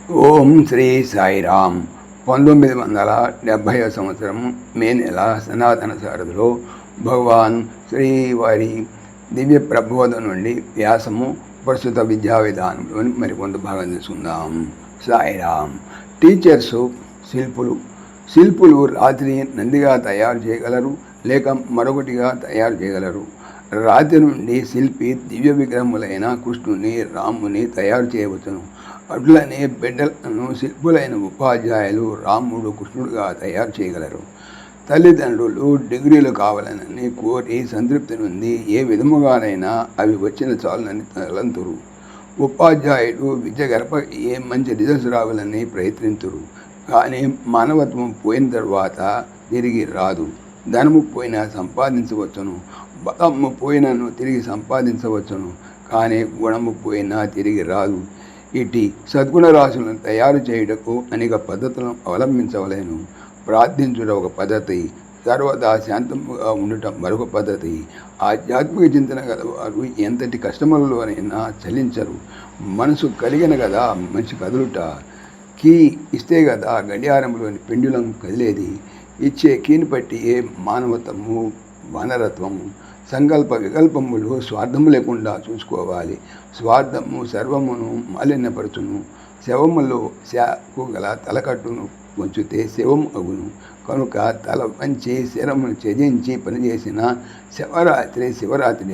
ఓం శ్రీ సాయిరామ్. 1970 సంవత్సరం మే నెల సనాతన సారథిలో భగవాన్ శ్రీవారి దివ్య ప్రబోధ నుండి వ్యాసము ప్రస్తుత విద్యా విధానంలోని మరికొంత భాగం తీసుకుందాం. సాయిరామ్. టీచర్సు శిల్పులు రాతిని నందిగా తయారు చేయగలరు, లేక మరొకటిగా తయారు చేయగలరు. రాతి నుండి శిల్పి దివ్య విగ్రహములైన కృష్ణుని, రాముని తయారు చేయవచ్చును. అట్లనే బిడ్డలను శిల్పులైన ఉపాధ్యాయులు రాముడు, కృష్ణుడుగా తయారు చేయగలరు. తల్లిదండ్రులు డిగ్రీలు కావాలని కోరి సంతృప్తి నుండి ఏ విధముగానైనా అవి వచ్చిన చాలునని తలంతురు. ఉపాధ్యాయుడు విద్య గడప ఏ మంచి రిజల్ట్స్ రావాలని ప్రయత్నించురు. కానీ మానవత్వం పోయిన తర్వాత తిరిగి రాదు. ధనము పోయినా సంపాదించవచ్చును, బలము పోయినను తిరిగి సంపాదించవచ్చును, కానీ గుణము పోయినా తిరిగి రాదు. ఇటు సద్గుణ రాశులను తయారు చేయుటకు అనేక పద్ధతులను అవలంబించవలేను. ప్రార్థించుట ఒక పద్ధతి, సర్వదా శాంతముగా ఉండటం మరొక పద్ధతి. ఆధ్యాత్మిక చింతన గలవారు ఎంతటి కష్టములలోనైనా చలించరు. మనసు కలిగిన కదా మనిషి కదులుట. కీ ఇస్తే కదా గడియారంలోని పెండులం కదిలేది. ఇచ్చే కీని బట్టి మానవత్వము, వానరత్వము, సంకల్ప వికల్పములు స్వార్థము లేకుండా చూసుకోవాలి. స్వార్థము సర్వమును మాలిన్యపరచును. శవములో శాకు గల తలకట్టును వంచితే శవము అగును. కనుక తల వంచి శరమును త్యజించి పనిచేసిన శివరాత్రి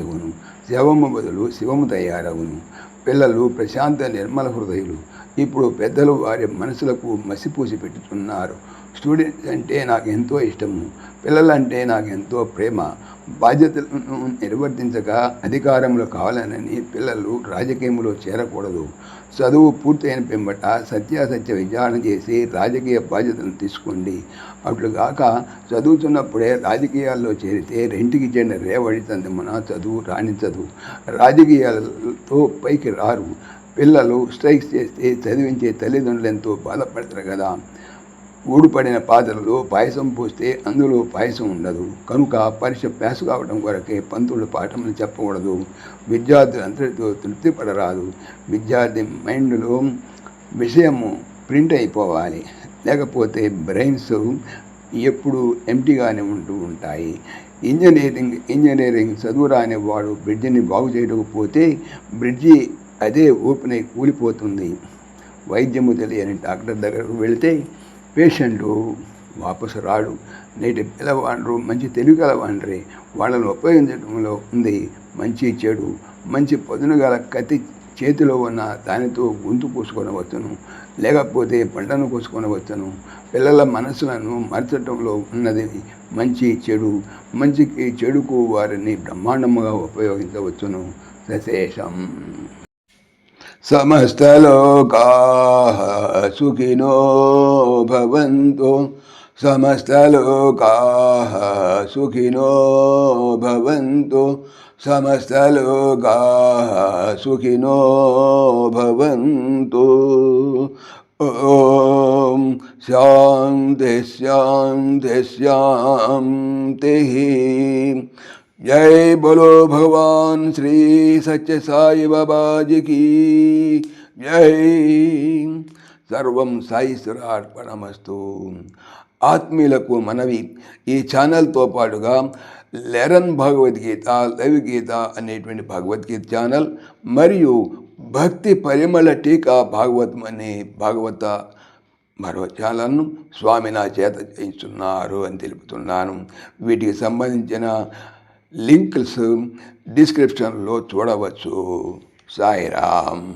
అగును. శవము బదులు శివము తయారవును. పిల్లలు ప్రశాంత నిర్మల హృదయులు. ఇప్పుడు పెద్దలు వారి మనసులకు మసిపూసి పెట్టుతున్నారు. స్టూడెంట్స్ అంటే నాకు ఎంతో ఇష్టము, పిల్లలంటే నాకు ఎంతో ప్రేమ. బాధ్యతలను నిర్వర్తించక అధికారంలో కావాలనని పిల్లలు రాజకీయంలో చేరకూడదు. చదువు పూర్తయిన పిమ్మట సత్యాసత్య విచారణ చేసి రాజకీయ బాధ్యతలను తీసుకోండి. అట్లుగాక చదువుతున్నప్పుడే రాజకీయాల్లో చేరితే రెంటికి చెందిన రేవడి తందమున చదువు రాణించదు. రాజకీయాలతో పైకి రారు. పిల్లలు స్ట్రైక్స్ చేస్తే చదివించే తల్లిదండ్రులు ఎంతో బాధపడతారు కదా. ఊడిపడిన పాత్రలో పాయసం పోస్తే అందులో పాయసం ఉండదు. కనుక పరీక్ష పాస్ కావడం కొరకే పంతులు పాఠములు చెప్పకూడదు. విద్యార్థులు అంతటితో తృప్తి పడరాదు. విద్యార్థి మైండ్లో విషయము ప్రింట్ అయిపోవాలి, లేకపోతే బ్రెయిన్స్ ఎప్పుడు ఎంటీగానే ఉంటూ ఉంటాయి. ఇంజనీరింగ్ చదువు రాని వాడు బ్రిడ్జిని బాగు చేయకపోతే బ్రిడ్జి అదే ఓపెన్ అయి కూలిపోతుంది. వైద్యము తెలియని డాక్టర్ దగ్గరకు వెళితే పేషెంటు వాపసు రాడు. నేటి పిల్లవాండ్రు మంచి తెలివి గలవాండ్రే. వాళ్ళను ఉపయోగించడంలో ఉంది మంచి చెడు. మంచి పదును గల కత్తి చేతిలో ఉన్న దానితో గొంతు కోసుకొనవచ్చును, లేకపోతే పంటను కోసుకొనవచ్చును. పిల్లల మనసులను మార్చడంలో ఉన్నది మంచి చెడు. మంచికి చెడుకు వారిని బ్రహ్మాండముగా ఉపయోగించవచ్చును. సశేషం. సమస్తలోకాః సుఖినో భవంతు. సమస్తలోకాః సుఖినో భవంతు. సమస్తలోకాః సుఖినో భవంతు. ఓం శాంతి శాంతి శాంతి. जय बोलो भगवान श्री सच्चे साई बाबा जी की जय. सर्वं సాయిశ్వరార్పణమస్తు. ఆత్మీయులకు మనవి, ఈ ఛానల్తో పాటుగా లెరన్ భగవద్గీత, లైవ్ గీత అనేటువంటి భగవద్గీత ఛానల్ మరియు భక్తి పరిమళ టీకా భాగవతం అనే భాగవత మరో ఛానల్ను స్వామి నా చేత చేయిస్తున్నారు అని తెలుపుతున్నాను. వీటికి సంబంధించిన లింక్స్ డిస్క్రిప్షన్లో చూడవచ్చు. సాయిరామ్.